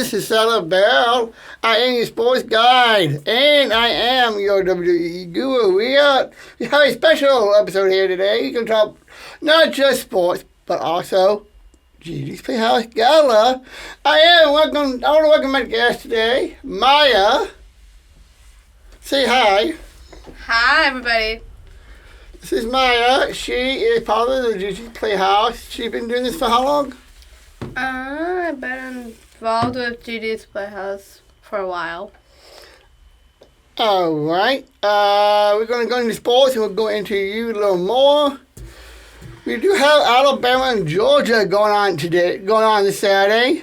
This is Sadler Bell. I am your sports guide, and I am your WWE guru. We have a special episode here today. You can talk not just sports, but also Gigi's Playhouse Gala. I want to welcome my guest today, Maya. Say hi. Hi, everybody. This is Maya. She is part of the Gigi's Playhouse. She's been doing this for how long? I've been involved with Gigi's Playhouse for a while. All right. We're going to go into sports and we'll go into you a little more. We do have Alabama and Georgia going on this Saturday.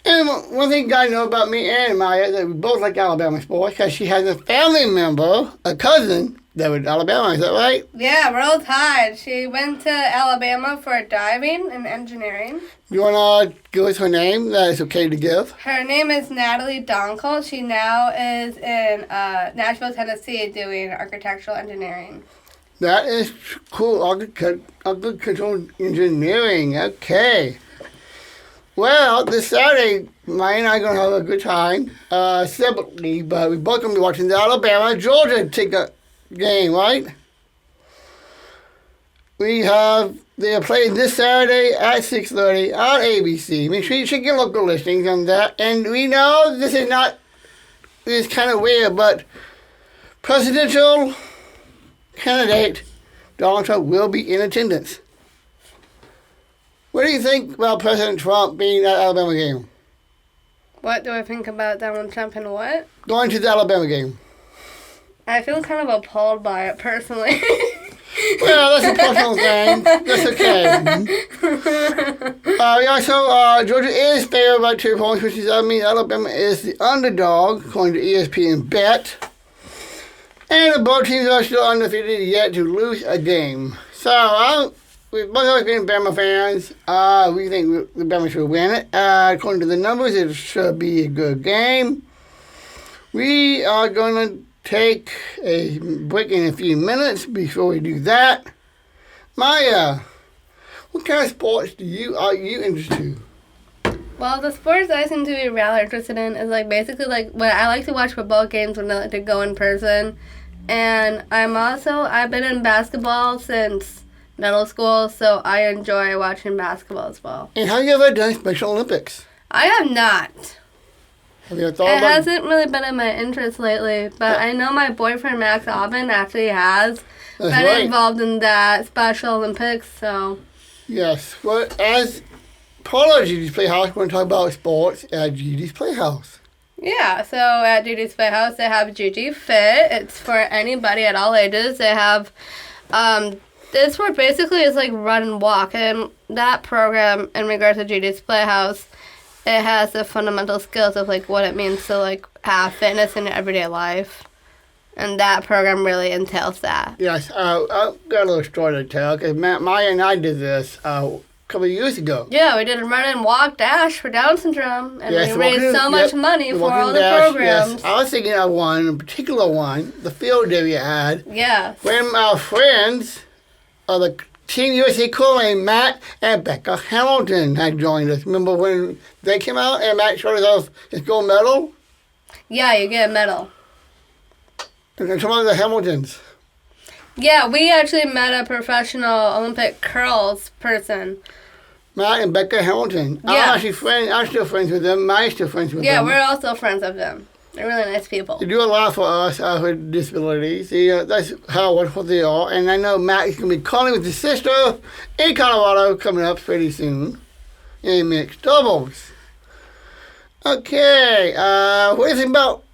And one thing you got to know about me and Maya, that we both like Alabama sports because she has a family member, a cousin, that was Alabama. Is that right? Yeah, we're all tied. She went to Alabama for diving and engineering. You want to give us her name that it's okay to give? Her name is Natalie Donkel. She now is in Nashville, Tennessee doing architectural engineering. That is cool. Architectural engineering. Okay. Well, this Saturday, Maya and I are going to have a good time separately, but we're both going to be watching the Alabama-Georgia game, right? They are playing this Saturday at 6:30 on ABC. Make sure you should get local listings on that. And we know this is kind of weird, but presidential candidate Donald Trump will be in attendance. What do you think about President Trump being at the Alabama game? What do I think about Donald Trump and what? Going to the Alabama game. I feel kind of appalled by it, personally. Well, that's a personal thing. That's okay. Georgia is favored by 2 points, which means Alabama is the underdog, according to ESPN Bet. And both teams are still undefeated yet to lose a game. So, we've both always been Bama fans. We think the Bama should win it. According to the numbers, it should be a good game. We are going to take a break in a few minutes. Before we do that, Maya, what kind of sports are you interested in? Well, the sports I seem to be rather interested in is basically when I like to watch football games when I like to go in person. And I've been in basketball since middle school, so I enjoy watching basketball as well. And have you ever done Special Olympics? I have not. Have you ever thought about it? It hasn't really been in my interest lately, but I know my boyfriend Max Alvin actually has been involved in that Special Olympics, so. Yes. Well, as part of Gigi's Playhouse, we're going to talk about sports at Gigi's Playhouse. Yeah, so at Gigi's Playhouse, they have Gigi Fit. It's for anybody at all ages. They have, this sport basically is like run and walk, and that program, in regards to Gigi's Playhouse, it has the fundamental skills of what it means to have fitness in your everyday life. And that program really entails that. Yes, I've got a little story to tell, because Maya and I did this a couple of years ago. Yeah, we did a run and walk dash for Down syndrome, and yes, we raised so much money for all the programs. Yes. I was thinking of one, a particular one, the field day we had. Yeah. When our friends of the Team USA curling, Matt and Becca Hamilton had joined us. Remember when they came out and Matt showed us his gold medal? Yeah, you get a medal. And some of the Hamiltons. Yeah, we actually met a professional Olympic curls person. Matt and Becca Hamilton. Yeah. I'm still friends with them. Matt's still friends with them. Yeah, we're also friends of them. They're really nice people. They do a lot for us with disabilities. That's how wonderful they are. And I know Matt is going to be calling with his sister in Colorado coming up pretty soon in mixed doubles. Okay, what do you think about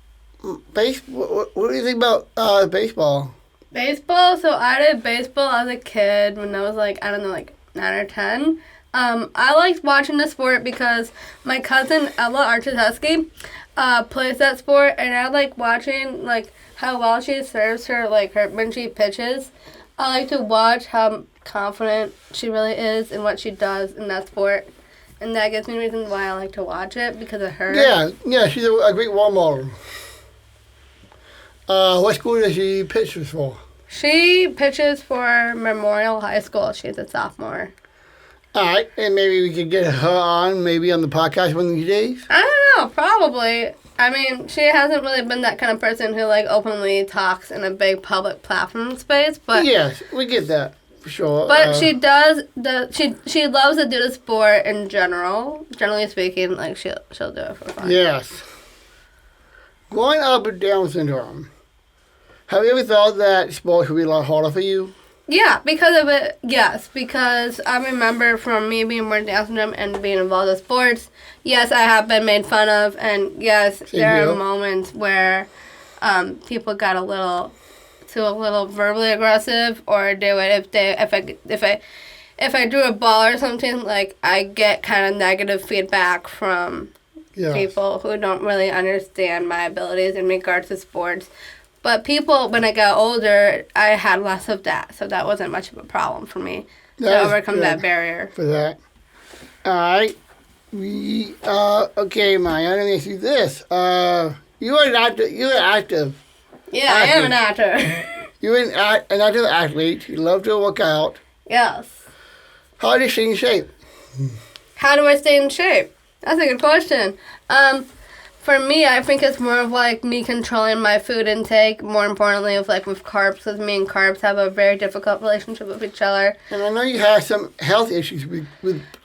baseball? What do you think about baseball? Baseball? So I did baseball as a kid when I was 9 or 10. I liked watching the sport because my cousin Ella Architesky plays that sport, and I like watching how well she serves her when she pitches. I like to watch how confident she really is in what she does in that sport, and that gives me reasons why I like to watch it because of her. Yeah, she's a great role model. What school does she pitch for? She pitches for Memorial High School. She's a sophomore. All right, and maybe we could get her on, maybe on the podcast one of these days. I don't know, probably. I mean, she hasn't really been that kind of person who like openly talks in a big public platform space, but yes, we get that for sure. But she does. She loves to do the sport in general. Generally speaking, like she'll do it for fun. Yes. Growing up with Down syndrome, have you ever thought that sports would be a lot harder for you? Yeah, because of it. Yes, because I remember from me being born with Down syndrome and being involved in sports. Yes, I have been made fun of, and yes, there are moments where people got a little verbally aggressive, or they would if I drew a ball or something, like I get kind of negative feedback from people who don't really understand my abilities in regards to sports. But people, when I got older, I had less of that, so that wasn't much of a problem for me to overcome that barrier. For that. All right. Okay, Maya, let me ask you this. You are active. Yeah, I am an actor. You're an active athlete. You love to work out. Yes. How do you stay in shape? How do I stay in shape? That's a good question. For me, I think it's more of like me controlling my food intake. More importantly, with carbs, because me and carbs have a very difficult relationship with each other. And I know you have some health issues with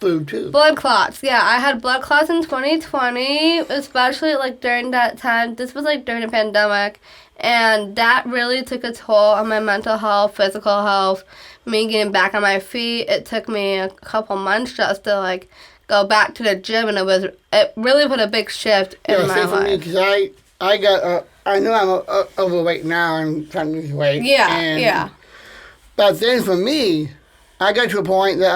food too. Blood clots. Yeah, I had blood clots in 2020, especially like during that time. This was like during the pandemic, and that really took a toll on my mental health, physical health, me getting back on my feet. It took me a couple months just to like go back to the gym, and it really put a big shift in my life. For me, because I know I'm overweight now and trying to lose weight. Yeah. But then for me, I got to a point that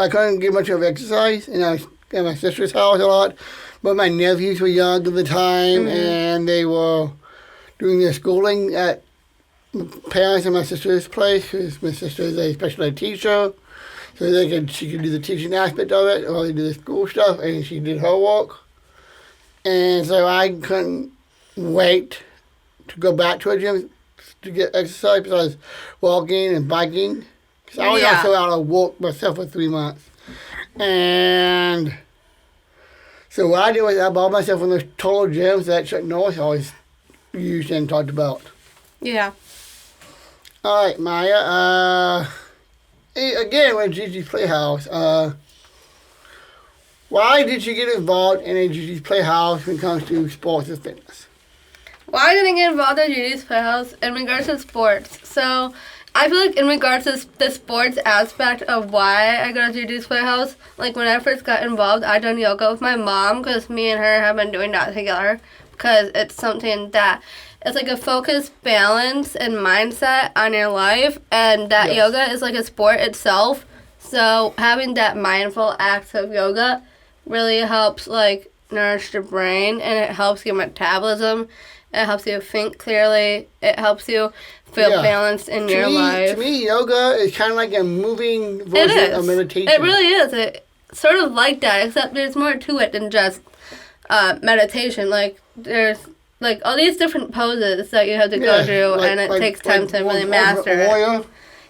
I couldn't get much of exercise, and I was at my sister's house a lot. But my nephews were young at the time, and they were doing their schooling at my parents and my sister's place, because my sister is a special ed teacher. So she could do the teaching aspect of it, or they do the school stuff, and she did her work. And so I couldn't wait to go back to a gym to get exercise, because I was walking and biking. Because I was also out of work myself for 3 months. And so what I did was I bought myself one of those total gyms that Chuck Norris always used and talked about. Yeah. All right, Maya. Again, with Gigi's Playhouse, why did you get involved in a Gigi's Playhouse when it comes to sports and fitness? Why did I get involved in Gigi's Playhouse in regards to sports? So, I feel like in regards to the sports aspect of why I go to Gigi's Playhouse, like when I first got involved, I done yoga with my mom, because me and her have been doing that together, because it's something that it's like a focused balance and mindset on your life, and that yoga is like a sport itself. So having that mindful acts of yoga really helps like nourish the brain, and it helps your metabolism. It helps you think clearly. It helps you feel balanced in your life. To me, yoga is kind of like a moving version of meditation. It really is. It's sort of like that, except there's more to it than just meditation. Like there's like all these different poses that you have to go through, and it takes time to really master it.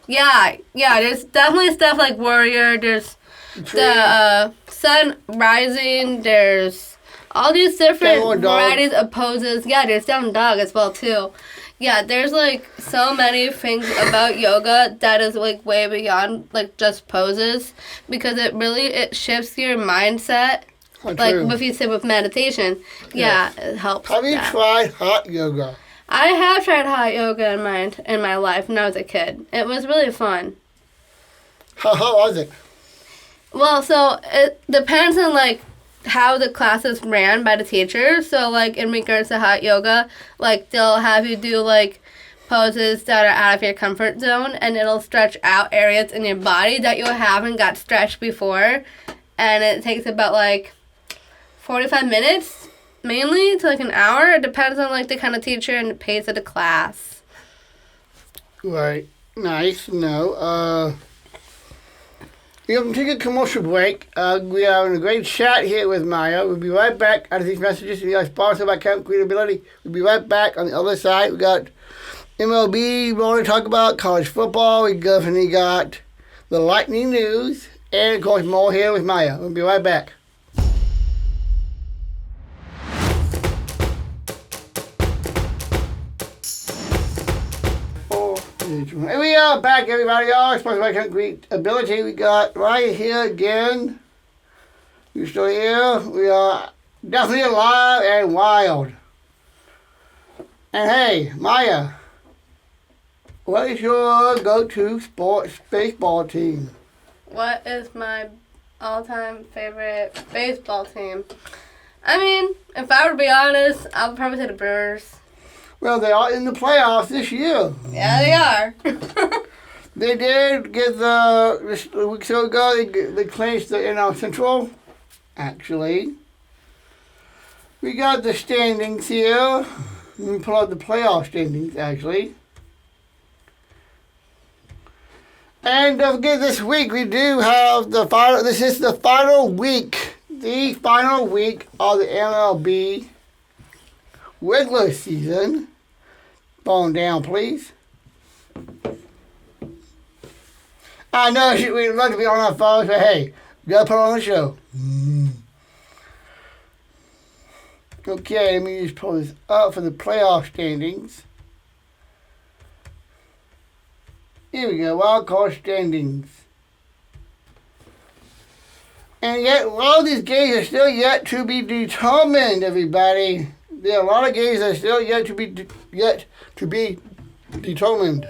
Yeah. There's definitely stuff like warrior. There's the sun rising. There's all these different varieties of poses. Yeah, there's down dog as well too. Yeah, there's like so many things about yoga that is like way beyond like just poses, because it shifts your mindset. Like if you sit with meditation, it helps. Have you tried hot yoga? I have tried hot yoga in my life when I was a kid. It was really fun. How was it? Well, so it depends on like how the classes ran by the teacher. So like in regards to hot yoga, like they'll have you do like poses that are out of your comfort zone, and it'll stretch out areas in your body that you haven't got stretched before, and it takes about like 45 minutes, mainly, to like an hour. It depends on like the kind of teacher and the pace of the class. Right. Nice. No. We're going to take a commercial break. We are in a great chat here with Maya. We'll be right back after these messages. We are sponsored by Camp Creatability. We'll be right back on the other side. We got MLB, we want to talk about college football. We definitely got the Lightning news. And, of course, more here with Maya. We'll be right back. And we are back, everybody. Our Sports by Great Ability. We got right here again. We're still here. We are definitely alive and wild. And hey, Maya, what is your go-to sports baseball team? What is my all-time favorite baseball team? I mean, if I were to be honest, I would probably say the Brewers. Well, they are in the playoffs this year. Yeah, they are. They did get a week or so ago, they clinched the NL Central, actually. We got the standings here. Let me pull out the playoff standings, actually. And don't forget, this week we do have this is the final week. The final week of the MLB regular season. Phone down, please. I know we'd love to be on our phones, but hey, we gotta put on the show. Okay, let me just pull this up for the playoff standings. Here we go, wild card standings. And yet, a lot of these games are still yet to be determined, everybody. There are a lot of games that are still yet to be determined.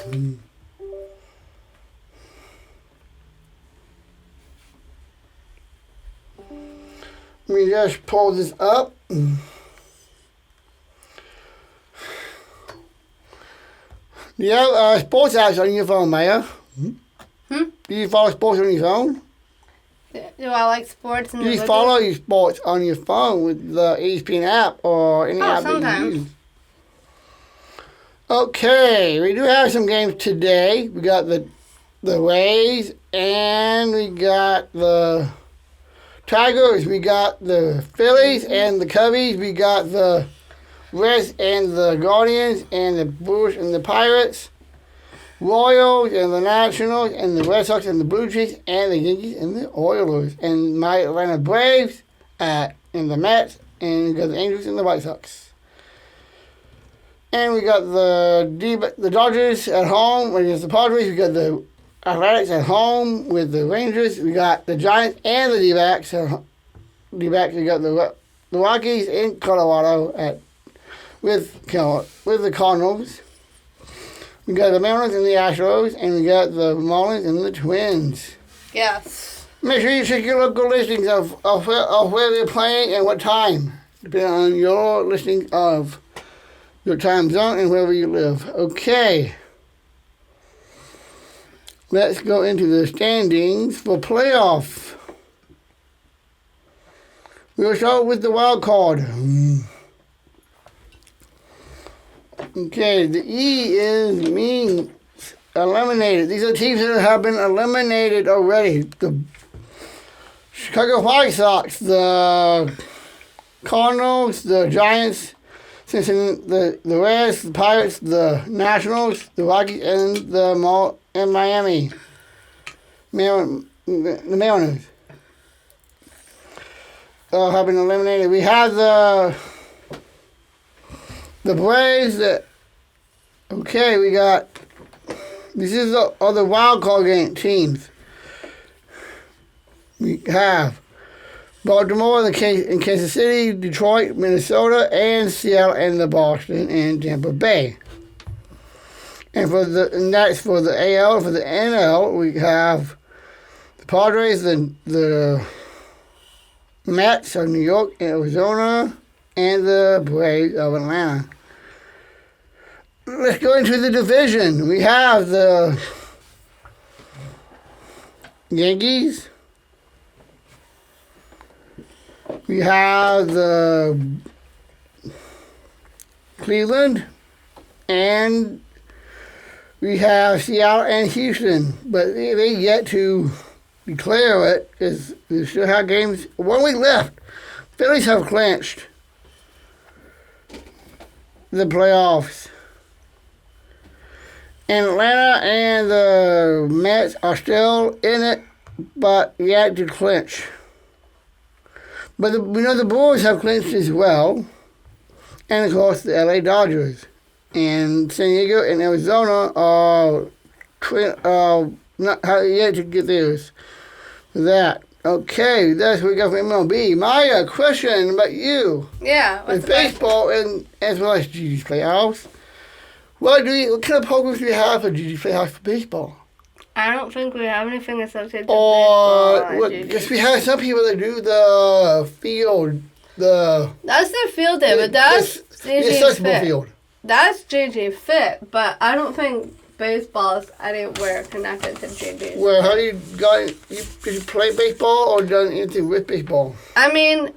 Let me just pull this up. Do you have sports apps on your phone, Maya? Do you follow sports on your phone? Do I like sports? Do you follow your sports on your phone with the ESPN app or any app sometimes. that you use? Okay, we do have some games today. We got the Rays and we got the Tigers. We got the Phillies and the Cubbies. We got the Reds and the Guardians and the Brewers and the Pirates. Royals and the Nationals and the Red Sox and the Blue Jays and the Yankees and the Oilers and my Atlanta Braves and the Mets and we got the Angels and the White Sox. And we got the Dodgers at home against the Padres. We got the Athletics at home with the Rangers. We got the Giants and the D-backs. We got the Rockies in Colorado with the Cardinals. We got the Mariners and the Astros, and we got the Marlins and the Twins. Yes. Make sure you check your local listings of where they're playing and what time, depending on your listing of your time zone and wherever you live. Okay. Let's go into the standings for playoff. We'll start with the wild card. Okay, the E means eliminated. These are teams that have been eliminated already. The Chicago White Sox, the Cardinals, the Giants, the Reds, the Pirates, the Nationals, the Rockies, and Miami. The Mariners have been eliminated. We have the Braves we got, this is all the wild card game teams. We have Baltimore and Kansas City, Detroit, Minnesota, and Seattle, and the Boston, and Tampa Bay. And that's for the AL. For the NL, we have the Padres, the Mets of New York and Arizona, and the Braves of Atlanta. Let's go into the division. We have the Yankees. We have the Cleveland. And we have Seattle and Houston. But they yet to declare it because they still have games. 1 week left. Phillies have clinched the playoffs. And Atlanta and the Mets are still in it but yet to clinch. But we know the Bulls have clinched as well. And, of course, the LA Dodgers. And San Diego and Arizona are not yet to get theirs for that. Okay, that's what we got from MLB. Maya, question about you. Yeah. With baseball and as well as Gigi's Playhouse. What kind of programs do you have for Gigi's Playhouse for baseball? I don't think we have anything associated with baseball. Because we have some people that do the field. That's the field day, but that's the accessible field. That's Gigi Fit, but I don't think baseball is anywhere connected to Gigi. Well, how do you did you play baseball or done anything with baseball? I mean,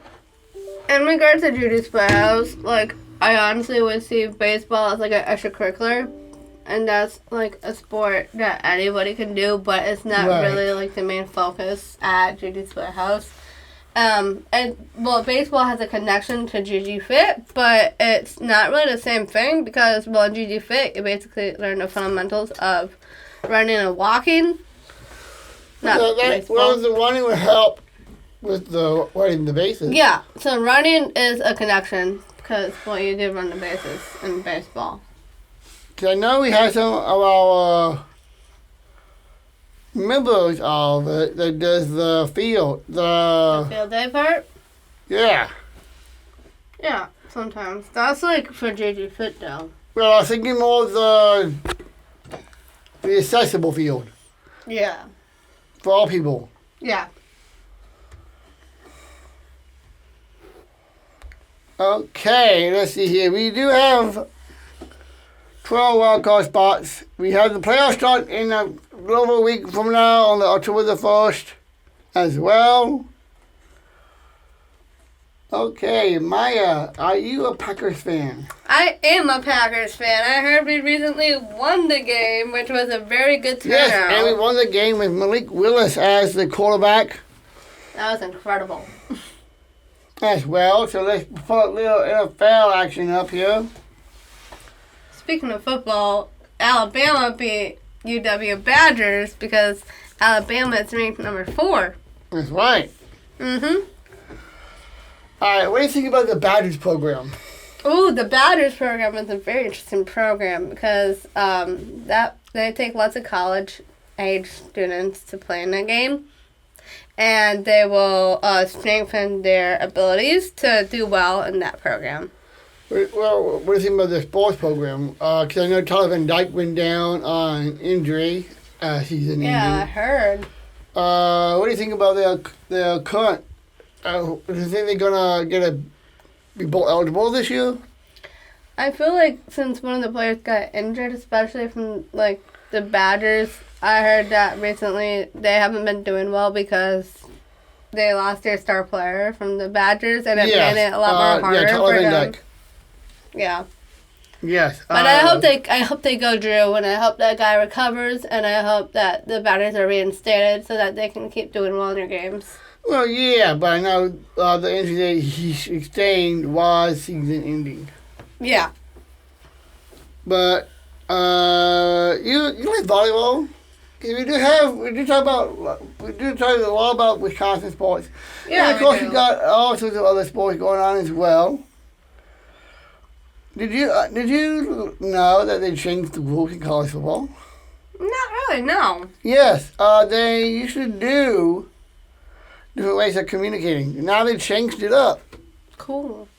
in regards to Gigi's Playhouse, like, I honestly would see baseball as like an extracurricular, and that's like a sport that anybody can do, but it's not really like the main focus at Gigi's Playhouse. Baseball has a connection to Gigi Fit, but it's not really the same thing because, in Gigi Fit, you basically learn the fundamentals of running and walking. Well, the running would help with the running the bases. Yeah, so running is a connection because, you do run the bases in baseball. Because I know we have some of our members of it that does the field. The field day part? Yeah. Yeah, sometimes. That's like for Gigi Fit though. Well, I was thinking more of the accessible field. Yeah. For all people. Yeah. Okay, let's see here. We do have 12 wildcard spots. We have the playoffs start in a little over a week from now on October the 1st as well. Okay, Maya, are you a Packers fan? I am a Packers fan. I heard we recently won the game, which was a very good turnout. Yes, and we won the game with Malik Willis as the quarterback. That was incredible. As well, so let's put a little NFL action up here. Speaking of football, Alabama beat UW Badgers because Alabama is ranked number 4. That's right. Mm-hmm. All right, what do you think about the Badgers program? Ooh, the Badgers program is a very interesting program because they take lots of college-age students to play in the game, and they will strengthen their abilities to do well in that program. Well, what do you think about the sports program? Because I know Tyler Van Dyke went down on injury, season ending. Yeah, I heard. What do you think about their current? Do you think they're gonna be bowl eligible this year? I feel like since one of the players got injured, especially from like the Badgers, I heard that recently they haven't been doing well because they lost their star player from the Badgers, and it made it a lot more harder for them. Yeah. Yes. But I hope they go Drew, and I hope that guy recovers, and I hope that the Badgers are reinstated so that they can keep doing well in their games. Well, yeah, but I know the injury that he sustained was season ending. Yeah. But you like volleyball? Because we do talk a lot about Wisconsin sports. Yeah. And of course, you got all sorts of other sports going on as well. Did you know that they changed the rules in college football? Not really, no. Yes, they used to do different ways of communicating. Now they changed it up. Cool.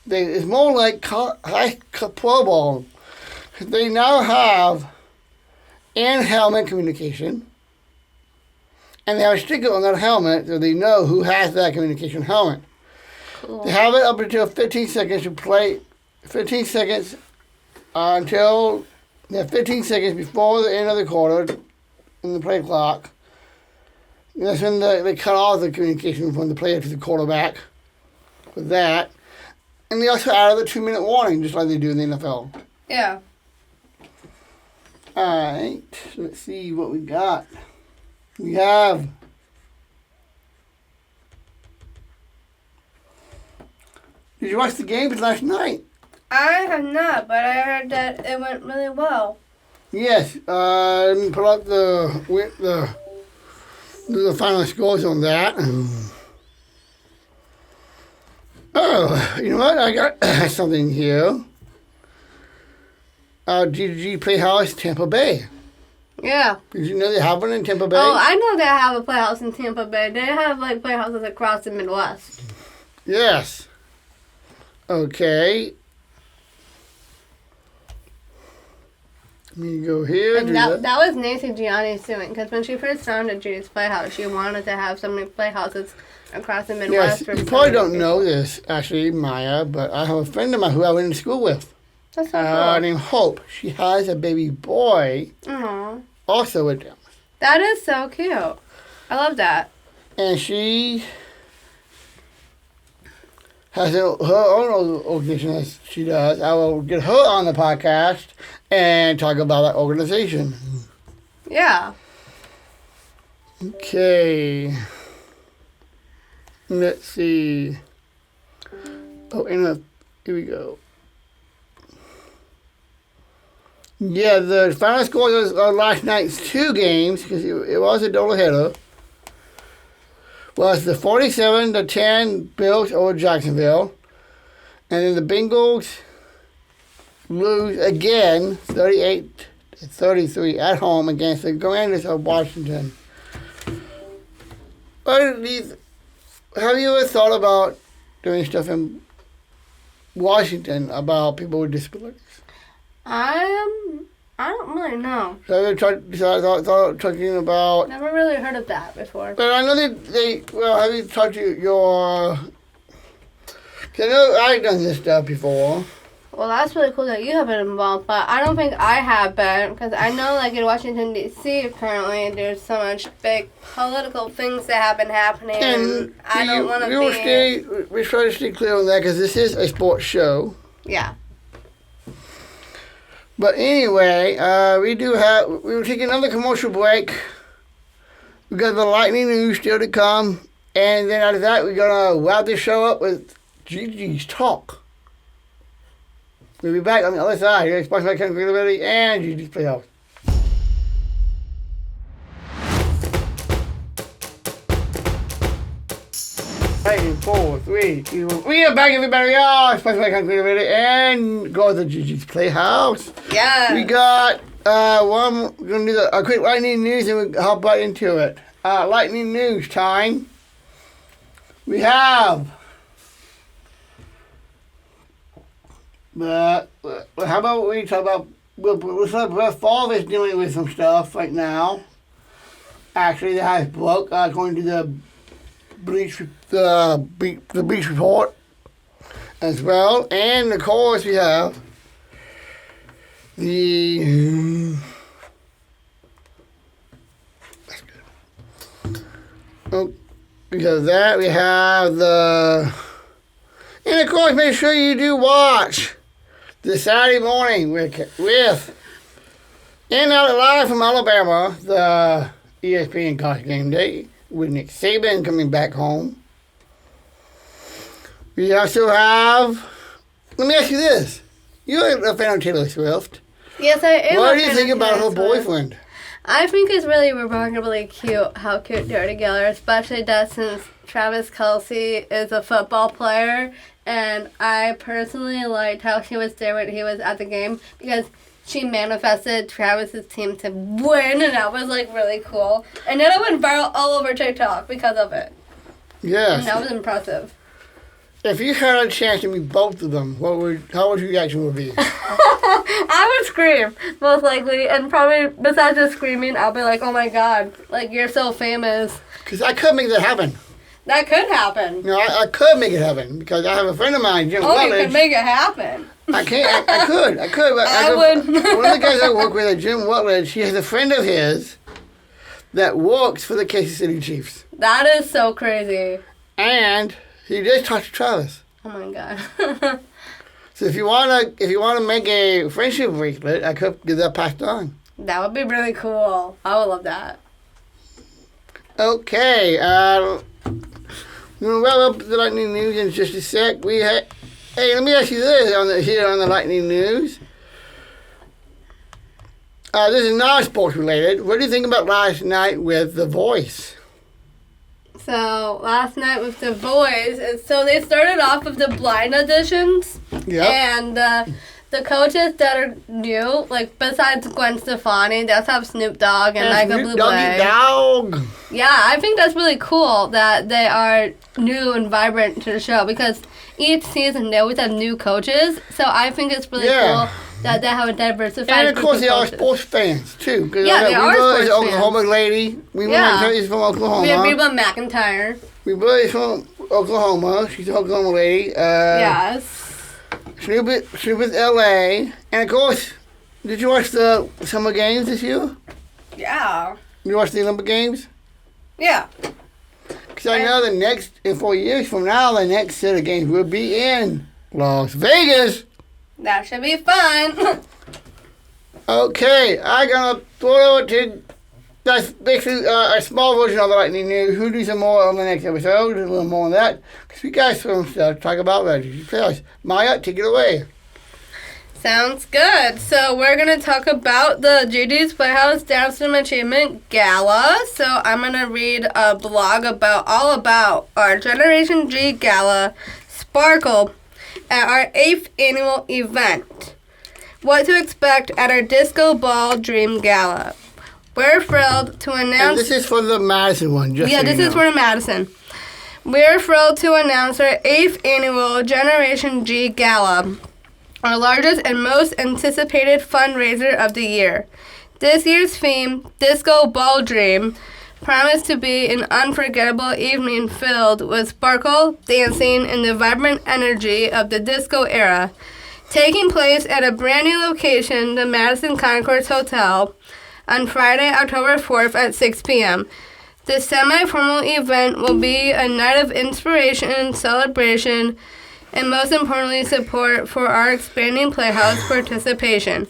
It's more like high pro ball. They now have in-helmet communication, and they have a sticker on that helmet so they know who has that communication helmet. Cool. They have it up until 15 seconds to play. 15 seconds until 15 seconds before the end of the quarter in the play clock. And that's when they cut off the communication from the player to the quarterback with that. And they also added the 2-minute warning, just like they do in the NFL. Yeah. All right, let's see what we got. We have Did you watch the game last night? I have not, but I heard that it went really well. Yes. Let me pull up the The final scores on that. Oh, you know what? I got something here. Gigi Playhouse, Tampa Bay. Yeah. Did you know they have one in Tampa Bay? Oh, I know they have a Playhouse in Tampa Bay. They have like Playhouses across the Midwest. Yes. Okay. Let me go here. And that was Nancy Gianni's doing, because when she first founded Gigi's Playhouse, she wanted to have so many playhouses across the Midwest. Yes, you probably don't know this, actually, Maya, but I have a friend of mine who I went to school with. That's so cool. Named Hope. She has a baby boy. Aww. Also with them. That is so cute. I love that. And she has her own organization that she does. I will get her on the podcast and talk about that organization. Yeah. Okay. Let's see. Oh, here we go. Yeah, the final score was last night's 2 games, because it was a doubleheader, was the 47-10 Bills over Jacksonville. And then the Bengals lose again, 38-33 at home against the Commanders of Washington. Have you ever thought about doing stuff in Washington about people with disabilities? I don't really know. Have you thought talking about... Never really heard of that before. But I know have you talked to your... Cause I know I've done this stuff before. Well, that's really cool that you have been involved, but I don't think I have been, because I know, like, in Washington, D.C., currently, there's so much big political things that have been happening, and I don't want to be... We try to stay clear on that, because this is a sports show. Yeah. But anyway, we will take another commercial break. We got the lightning news still to come, and then after that, we're going to wrap this show up with Gigi's Talk. We'll be back on the other side. Here, sponsored by Accountability and Gigi's Playhouse. 4, 3, 2, 1. We are back, everybody. Sponsored by Accountability and go to Gigi's Playhouse. Yeah. We got we're going to do a quick lightning news and we'll hop right into it. Lightning news time. We have... But how about we talk about... We'll fall is dealing with some stuff right now. Actually, that has broke according to the Bleach report as well. And of course we have the that's good. Oh, because of that we have the, and of course make sure you do watch the Saturday morning with and out live from Alabama, the ESPN College Game Day with Nick Saban coming back home. We also have, let me ask you this. You're a fan of Taylor Swift. Yes, I am. What do you think about her boyfriend? I think it's really remarkably cute how cute they're together, especially that since Travis Kelce is a football player, and I personally liked how she was there when he was at the game because she manifested Travis's team to win, and that was like really cool. And then it went viral all over TikTok because of it. Yes. And that was impressive. If you had a chance to meet both of them, how would your reaction would be? I would scream, most likely, and probably besides just screaming, I'll be like, oh my god, like, you're so famous. Because I could make that happen. That could happen. No, I could make it happen, because I have a friend of mine, Jim Rutledge. You could make it happen. I can't, I could. But I would. One of the guys I work with, Jim Rutledge, he has a friend of his that works for the Kansas City Chiefs. That is so crazy. And he just talked to Travis. Oh my god. So if you wanna make a friendship bracelet, I could get that passed on. That would be really cool. I would love that. Okay, we're gonna wrap up the lightning news in just a sec. Hey, let me ask you this here on the lightning news. This is not sports related. What do you think about last night with The Voice? So last night with the boys, so they started off with the blind auditions. Yep. And the coaches that are new, like besides Gwen Stefani, they also have Snoop Dogg and Michael Bublé. Doggy Dog. Yeah, I think that's really cool that they are new and vibrant to the show because each season they always have new coaches. So I think it's really cool that they have a diversified And of course they are coaches. sports fans too. Yeah, they are sports fans. Oklahoma lady. Is from Oklahoma. We have Reba McEntire. Reba is from Oklahoma. She's an Oklahoma lady. Yes. Snoop is LA. And of course, did you watch the summer games this year? Yeah. You watch the Olympic games? Yeah. Because I know in 4 years from now, the next set of games will be in Las Vegas. That should be fun. Okay, I'm gonna throw it to. That's basically a small version of the lightning news. We'll do some more on the next episode, a little more on that. Because we got some stuff to talk about Reggie. Playhouse. Maya, take it away. Sounds good. So we're going to talk about the Gigi's Playhouse Dance and Achievement Gala. So I'm going to read a blog all about our Generation G Gala Sparkle at our 8th annual event. What to expect at our Disco Ball Dream Gala. We're thrilled to announce... And this is for the Madison one, just so this you know. is for the Madison. We're thrilled to announce our 8th annual Generation G Gala, our largest and most anticipated fundraiser of the year. This year's theme, Disco Ball Dream, promised to be an unforgettable evening filled with sparkle, dancing, and the vibrant energy of the disco era. Taking place at a brand new location, the Madison Concourse Hotel, on Friday, October 4th at 6 p.m. The semi-formal event will be a night of inspiration, celebration, and most importantly, support for our expanding Playhouse participation.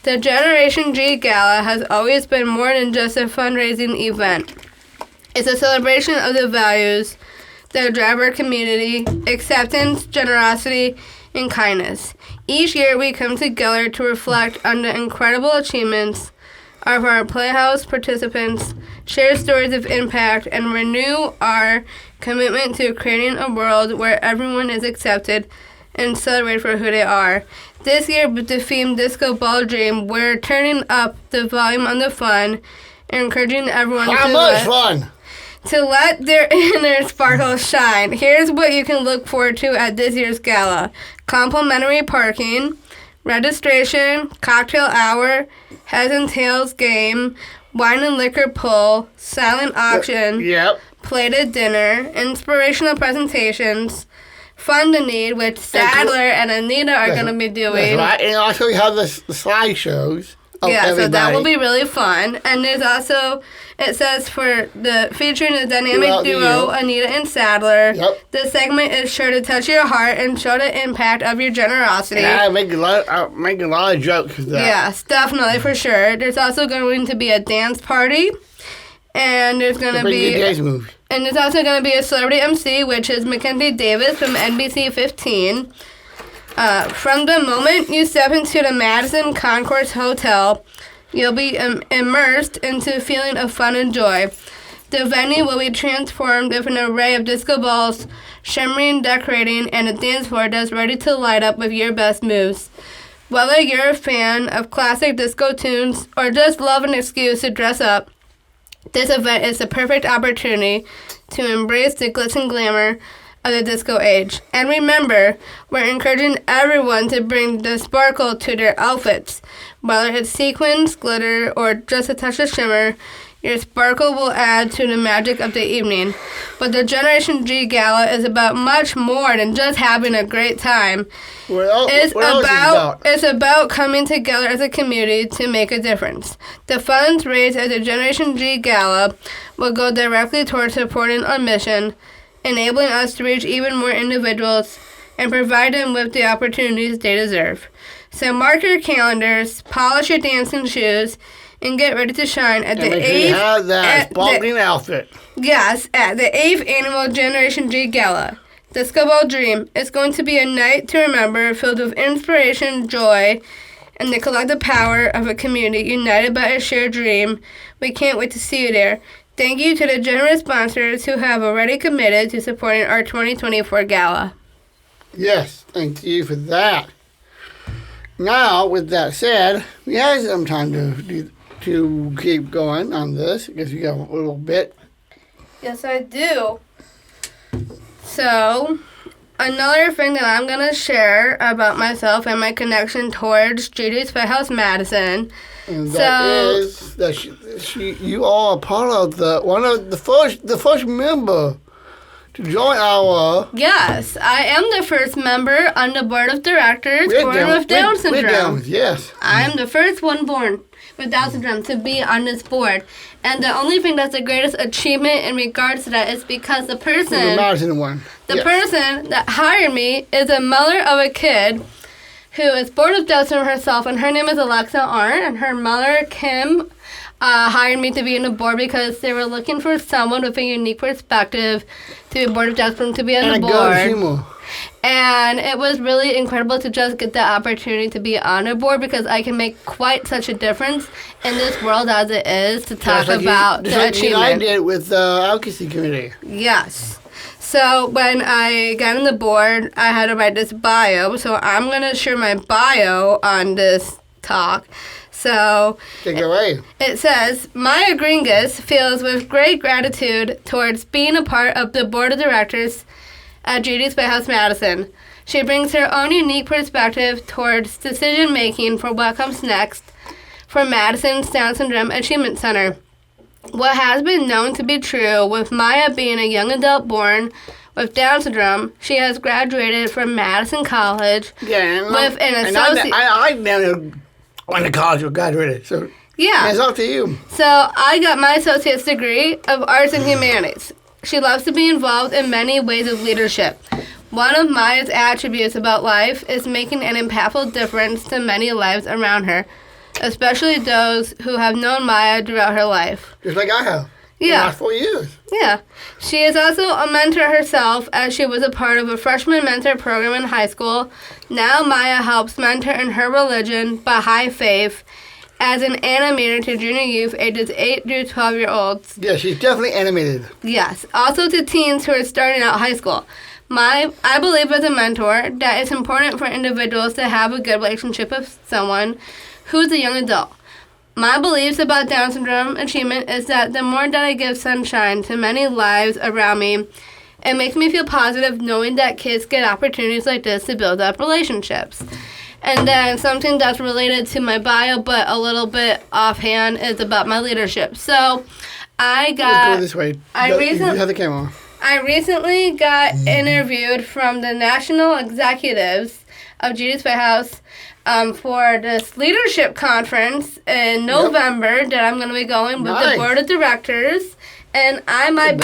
The Generation G Gala has always been more than just a fundraising event. It's a celebration of the values that drive our community, acceptance, generosity, and kindness. Each year, we come together to reflect on the incredible achievements of our Playhouse participants, share stories of impact, and renew our commitment to creating a world where everyone is accepted and celebrated for who they are. This year, with the theme Disco Ball Dream, we're turning up the volume on the fun and encouraging everyone to let their inner sparkle shine. Here's what you can look forward to at this year's gala. Complimentary parking, registration, cocktail hour, heads and tails game, wine and liquor pull, silent auction, plated dinner, inspirational presentations, Fun to Need, which Sadler and Anita are going to be doing. That's right, and also we have the slideshows. So that will be really fun. And there's also, it says featuring the dynamic duo, Anita and Sadler. Yep. This segment is sure to touch your heart and show the impact of your generosity. And I make a lot of jokes with that. Yes, definitely, for sure. There's also going to be a dance party. And there's going to be... dance moves. And there's also going to be a celebrity MC, which is Mackenzie Davis from NBC 15. From the moment you step into the Madison Concourse Hotel, you'll be immersed into a feeling of fun and joy. The venue will be transformed with an array of disco balls, shimmering, decorating, and a dance floor that's ready to light up with your best moves. Whether you're a fan of classic disco tunes or just love an excuse to dress up, this event is the perfect opportunity to embrace the glitz and glamour of the disco age. And remember, we're encouraging everyone to bring the sparkle to their outfits. Whether it's sequins, glitter, or just a touch of shimmer, your sparkle will add to the magic of the evening. But the Generation G Gala is about much more than just having a great time. It's about coming together as a community to make a difference. The funds raised at the Generation G Gala will go directly towards supporting our mission, enabling us to reach even more individuals and provide them with the opportunities they deserve. So mark your calendars, polish your dancing shoes, and get ready to shine at the 8th outfit. Yes, at the 8th annual Generation G Gala. Disco Ball Dream is going to be a night to remember, filled with inspiration, joy, and the collective power of a community united by a shared dream. We can't wait to see you there. Thank you to the generous sponsors who have already committed to supporting our 2024 Gala. Yes, thank you for that. Now, with that said, we have some time to keep going on this because we got a little bit. Yes, I do. So, another thing that I'm going to share about myself and my connection towards Gigi's Playhouse Madison. And that is that you are a part of the first member to join our. Yes, I am the first member on the board of directors born with Down syndrome. Yes. I am the first one born with Down syndrome to be on this board. And the only thing that's the greatest achievement in regards to that is because the person that hired me is a mother of a kid who is born with Down syndrome herself, and her name is Alexa Arndt, and her mother, Kim, hired me to be on the board because they were looking for someone with a unique perspective to be board of Down syndrome to be on the board. And it was really incredible to just get the opportunity to be on a board because I can make quite such a difference in this world as it is to talk about the achievement. I did with the advocacy committee. Yes. So when I got on the board, I had to write this bio. So I'm going to share my bio on this talk. So take it away. It says, Maya Gringas feels with great gratitude towards being a part of the board of directors at Gigi's Playhouse Madison. She brings her own unique perspective towards decision-making for what comes next for Madison's Down Syndrome Achievement Center. What has been known to be true with Maya being a young adult born with Down syndrome, she has graduated from Madison College with an associate. I never went to college or graduated, so yeah, it's up to you. So I got my associate's degree of arts and humanities. She loves to be involved in many ways of leadership. One of Maya's attributes about life is making an impactful difference to many lives around her, especially those who have known Maya throughout her life. Just like I have. Yeah. The last 4 years. Yeah. She is also a mentor herself, as she was a part of a freshman mentor program in high school. Now Maya helps mentor in her religion, Baha'i faith, as an animator to junior youth ages 8 through 12-year-olds. Yeah, she's definitely animated. Yes. Also to teens who are starting out high school. I believe as a mentor that it's important for individuals to have a good relationship with someone who's a young adult. My beliefs about Down syndrome achievement is that the more that I give sunshine to many lives around me, it makes me feel positive knowing that kids get opportunities like this to build up relationships. And then something that's related to my bio but a little bit offhand is about my leadership. So I got... Let's go this way. You have the camera. I recently got interviewed from the national executives of Gigi's Playhouse for this leadership conference in November that I'm going to be going with the board of directors. And I might be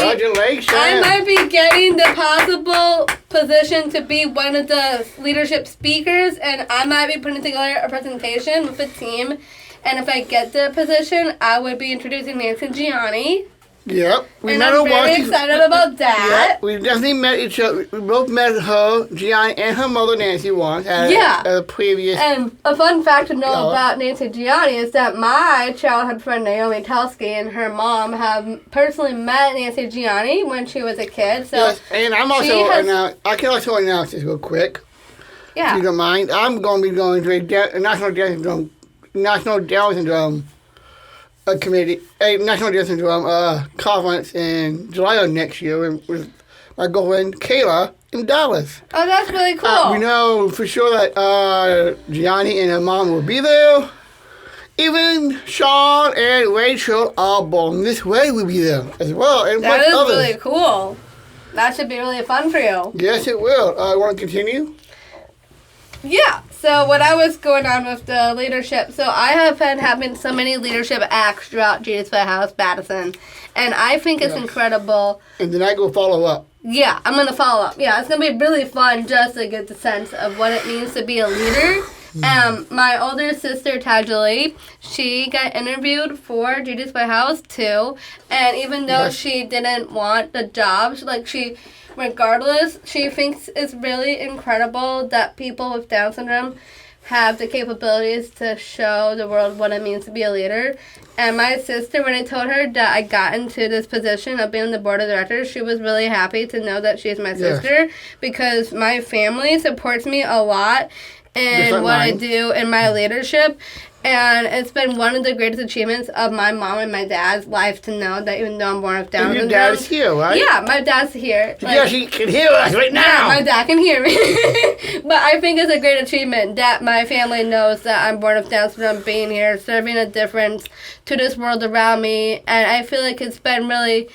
getting the possible position to be one of the leadership speakers, and I might be putting together a presentation with a team. And if I get the position, I would be introducing Nancy Gianni. Yep. I'm very excited about that. Yep. We definitely met each other. We both met her, Gianni, and her mother, Nancy, once at a previous... And a fun fact to know about Nancy Gianni is that my childhood friend, Naomi Telsky, and her mom have personally met Nancy Gianni when she was a kid. So yes, and I'm also... I can also announce this real quick. Yeah. If you don't mind. I'm going to be going to a National Down Syndrome committee, a National Down Syndrome conference in July of next year with my girlfriend Kayla in Dallas. Oh, that's really cool. We know for sure that Gianni and her mom will be there. Even Sean and Rachel are born this way will be there as well. And that is really cool. That should be really fun for you. Yes, it will. Want to continue? Yeah. So what I was going on with the leadership, so I have been having so many leadership acts throughout Gigi's Playhouse Madison, and I think it's incredible. And then I go follow up. Yeah, I'm going to follow up. Yeah, it's going to be really fun just to get the sense of what it means to be a leader. My older sister, Tajali, she got interviewed for Gigi's Playhouse too, and even though she didn't want the job, regardless, she thinks it's really incredible that people with Down syndrome have the capabilities to show the world what it means to be a leader. And my sister, when I told her that I got into this position of being on the board of directors, she was really happy to know that she's my sister because my family supports me a lot in what I do in my leadership. And it's been one of the greatest achievements of my mom and my dad's life to know that even though I'm born with Down syndrome. Your dad is here, right? Yeah, my dad's here. Yeah, she can hear us right now. Yeah, my dad can hear me. But I think it's a great achievement that my family knows that I'm born with Down syndrome, being here, serving a difference to this world around me. And I feel like it's been really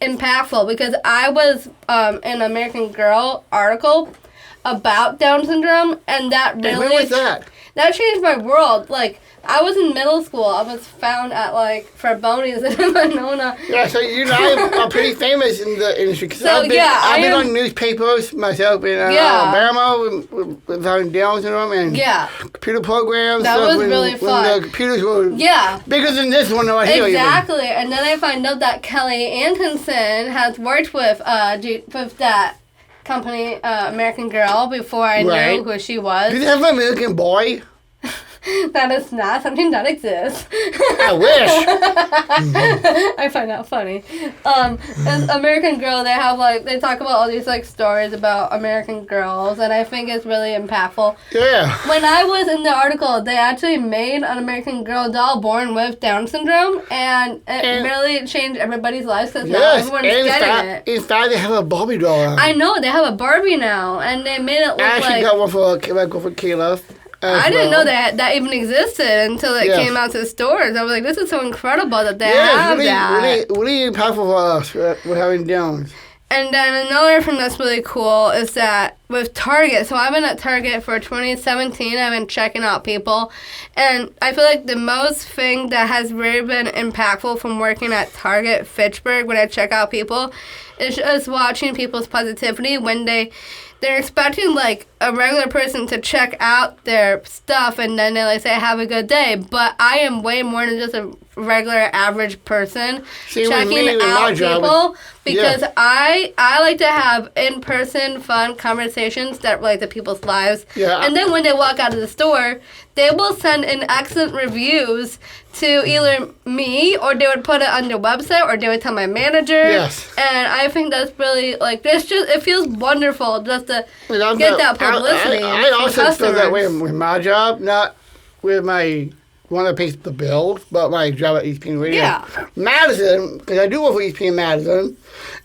impactful because I was in an American Girl article about Down syndrome, and that really... And when was that? That changed my world. Like, I was in middle school. I was found at, like, Fraboni's in Winona. Yeah, so you know, I'm pretty famous in the industry. Cause I've been on newspapers myself in Alabama with having Down syndrome and computer programs. That was really fun. When the computers were bigger than this one right here. Exactly. And then I find out that Kelly Antonson has worked with that company, American Girl, before I knew who she was. Do they have an American Boy? That is not something that exists. I wish. I find that funny. And American Girl, they talk about all these like stories about American girls, and I think it's really impactful. Yeah. When I was in the article, they actually made an American Girl doll born with Down syndrome, and it really changed everybody's lives because now everyone's getting it. In fact, they have a Barbie doll. I know, they have a Barbie now, and they made it look like... I actually got one for Kayla. I didn't know that even existed until it came out to the stores. I was like, this is so incredible that they have that. Really impactful for us. We're having Downs. And then another thing that's really cool is that with Target, so I've been at Target for 2017. I've been checking out people. And I feel like the most thing that has really been impactful from working at Target Fitchburg when I check out people is just watching people's positivity when they're expecting, like, a regular person to check out their stuff and then they, like, say, have a good day. But I am way more than just a regular average person checking out people because I like to have in-person fun conversations that relate to people's lives. Yeah. And then when they walk out of the store, they will send in excellent reviews to either me or they would put it on their website or they would tell my manager. Yes. And I think that's really, like, it feels wonderful just to get that publicity. I also feel that way with my job, not with my one that pays the bills, but my job at ESPN Radio. Yeah. Madison, because I do work for ESPN Madison,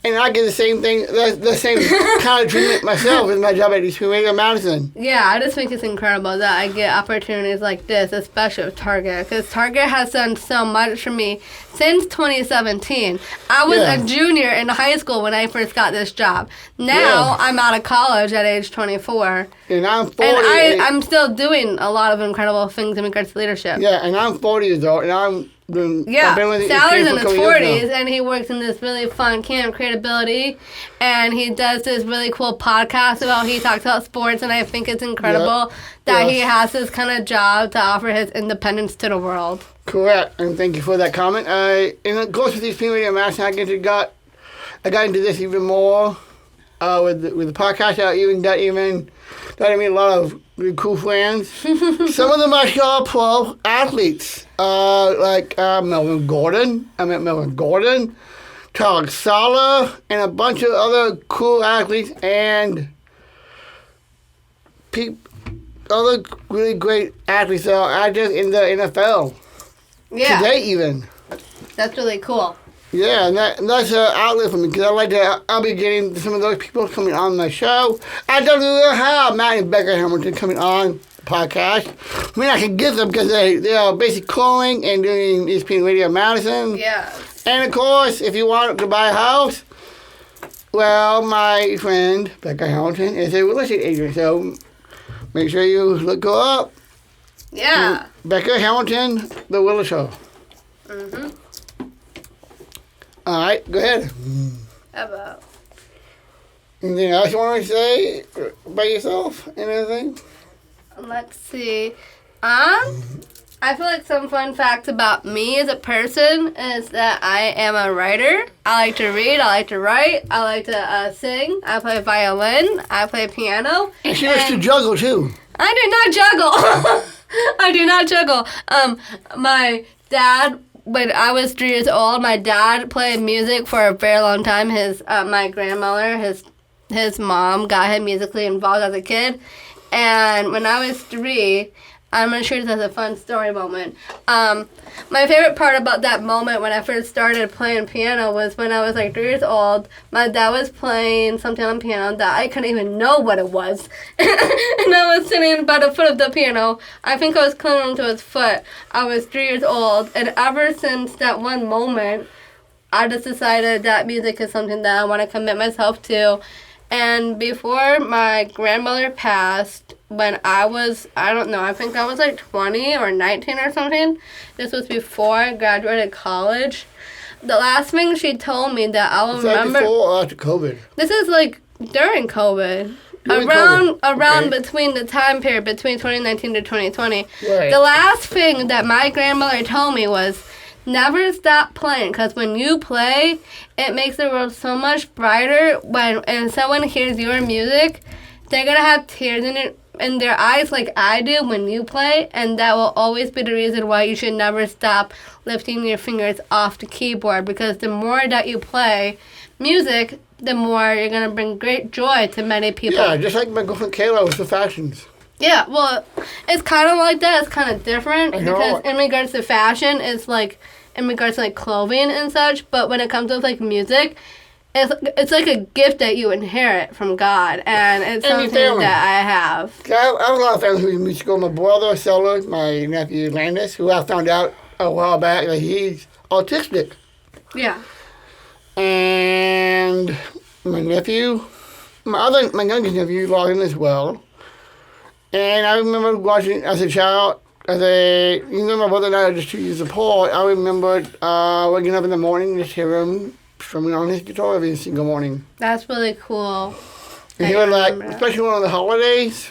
and I get the same thing, the same kind of treatment myself as my job at ESPN Radio Madison. Yeah, I just think it's incredible that I get opportunities like this, especially with Target, because Target has done so much for me since 2017. I was a junior in high school when I first got this job. Now I'm out of college at age 24. And I'm 40. And I'm still doing a lot of incredible things in regards to leadership. Yeah, and I'm 40 years old, and I've been with Sadler's in his 40s, and he works in this really fun camp, Creatability, and he does this really cool podcast about, he talks about sports, and I think it's incredible that he has this kind of job to offer his independence to the world. Correct, and thank you for that comment. And of course, with these Radio Madison, I got into this even more with the podcast. I mean, a lot of really cool friends. Some of them actually are pro athletes, like Melvin Gordon. I met Melvin Gordon, Tarek Sala, and a bunch of other cool athletes and other really great athletes that are active in the NFL. Yeah. Today, even. That's really cool. Yeah, and that's an outlet for me because I'll be getting some of those people coming on my show. I don't know how Matt and Becca Hamilton coming on the podcast. I mean, I can get them because they are basically calling and doing ESPN Radio Madison. Yeah. And of course, if you want to buy a house, well, my friend Becca Hamilton is a real estate agent, so make sure you look her up. Yeah. Becca Hamilton, The Willis Show. Mm-hmm. All right, go ahead. How about? Anything else you want to say about yourself? Anything? Let's see. I feel like some fun facts about me as a person is that I am a writer. I like to read. I like to write. I like to sing. I play violin. I play piano. And she likes to juggle, too. I do not juggle. I do not juggle. My dad, when I was 3 years old, my dad played music for a very long time. My grandmother, his mom got him musically involved as a kid. And when I was 3, I'm going to share this as a fun story moment. My favorite part about that moment when I first started playing piano was when I was like 3 years old. My dad was playing something on piano that I couldn't even know what it was. And I was sitting by the foot of the piano. I think I was clinging to his foot. I was 3 years old. And ever since that one moment, I just decided that music is something that I want to commit myself to. And before my grandmother passed, when I don't know, I think I was like 20 or 19 or something. This was before I graduated college. The last thing she told me that I will remember... before or after COVID? This is like during COVID. Around between the time period between 2019 to 2020. Right. The last thing that my grandmother told me was, never stop playing, because when you play, it makes the world so much brighter. And someone hears your music, they're going to have tears in their eyes like I do when you play, and that will always be the reason why you should never stop lifting your fingers off the keyboard, because the more that you play music, the more you're going to bring great joy to many people. Yeah, just like my girlfriend Kayla with the fashions. Yeah, well, it's kind of like that. It's kind of different because in regards to fashion, it's like in regards to like clothing and such. But when it comes to like music, it's like a gift that you inherit from God, and it's something that I have. I have a lot of family who's musical. My brother Sadler, my nephew Landis, who I found out a while back that he's autistic. Yeah. And my nephew, my youngest nephew, Logan as well. And I remember watching as a child, my brother and I are just 2 years apart. I remember waking up in the morning, just hear him strumming on his guitar every single morning. That's really cool. And he would especially on the holidays,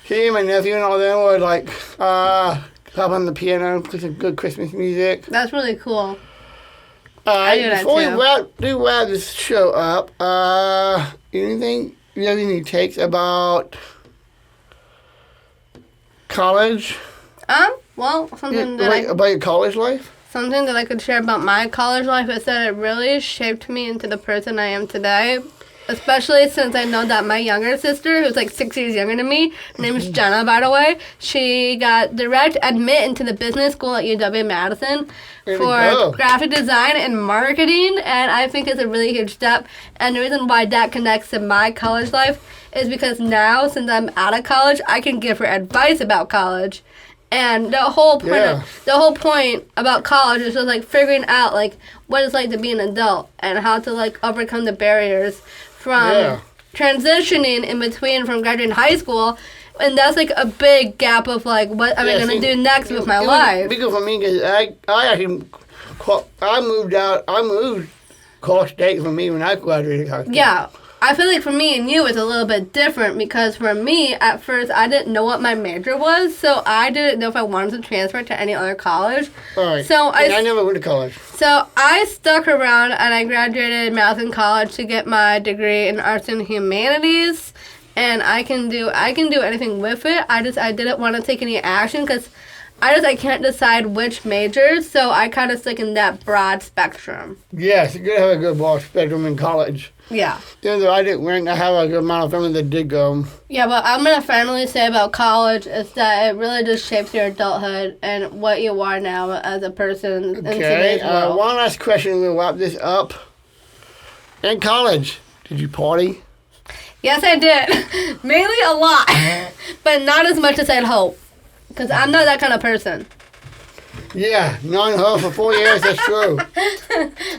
he and my nephew and all them would hop on the piano, play some good Christmas music. That's really cool. I do that before we wrap this show up, you have any takes about college? Well, about your college life? Something that I could share about my college life is that it really shaped me into the person I am today. Especially since I know that my younger sister, who's like 6 years younger than me, her name is Jenna, by the way, she got direct admit into the business school at UW-Madison for graphic design and marketing, and I think it's a really huge step. And the reason why that connects to my college life is because now, since I'm out of college, I can give her advice about college. And the whole point about college is just like figuring out like what it's like to be an adult and how to like overcome the barriers from transitioning in between from graduating high school, and that's like a big gap of like what am I gonna do next with my life. Because for me, because I moved cross state for me when I graduated high school. Yeah. I feel like for me and you, it's a little bit different because for me, at first, I didn't know what my major was, so I didn't know if I wanted to transfer to any other college. All right. So I never went to college. So I stuck around and I graduated Madison College to get my degree in Arts and Humanities, and I can do anything with it. I didn't want to take any action because I can't decide which majors, so I kind of stick in that broad spectrum. Yes, you gotta have a good broad spectrum in college. Yeah. Even though I didn't rank, I have a good amount of family that did go. Yeah, but I'm going to finally say about college is that it really just shapes your adulthood and what you are now as a person in today's world. One last question, we'll wrap this up. In college, did you party? Yes, I did. Mainly a lot, but not as much as I'd hope, because I'm not that kind of person. Yeah, knowing her for 4 years, that's true.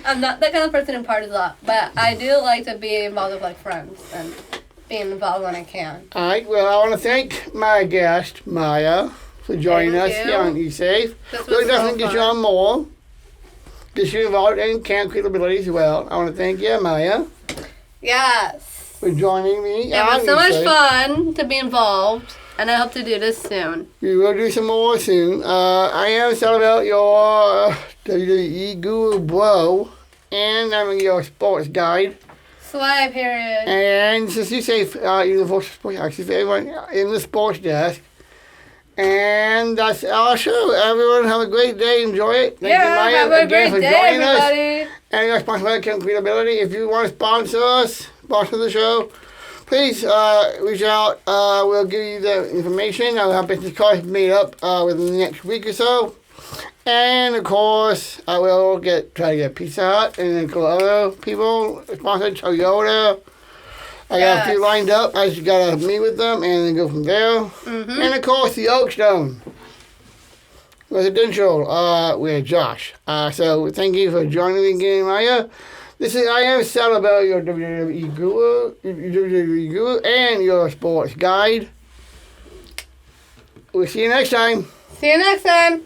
I'm not that kind of person who parties a lot, but I do like to be involved with like friends and being involved when I can. All right, well, I want to thank my guest, Maya, for joining us here on USAFE. We'll definitely get you on more. Get you involved in Camp Credibility as well. I want to thank you, Maya. Yes. For joining me. It was so much fun to be involved. And I hope to do this soon. We will do some more soon. I am sorry about your WWE Guru Bro, and I'm your sports guide. Slay, period. And since USAFE, Universal Sports Advocacy, for everyone in the sports desk. And that's our show. Everyone have a great day. Enjoy it. Thank you, Maya, have a again great for day, joining everybody. us. And your sponsor, Credibility. If you want to sponsor us, sponsor the show, please reach out. We'll give you the information. I'll have business cards made up within the next week or so. And of course, I will try to get Pizza Hut and then go other people sponsored Toyota. I got a few lined up. I just gotta meet with them and then go from there. Mm-hmm. And of course, the Oakstone Residential with Josh. So thank you for joining me again, Maya. I am Sadler, your WWE guru, and your sports guide. We'll see you next time. See you next time.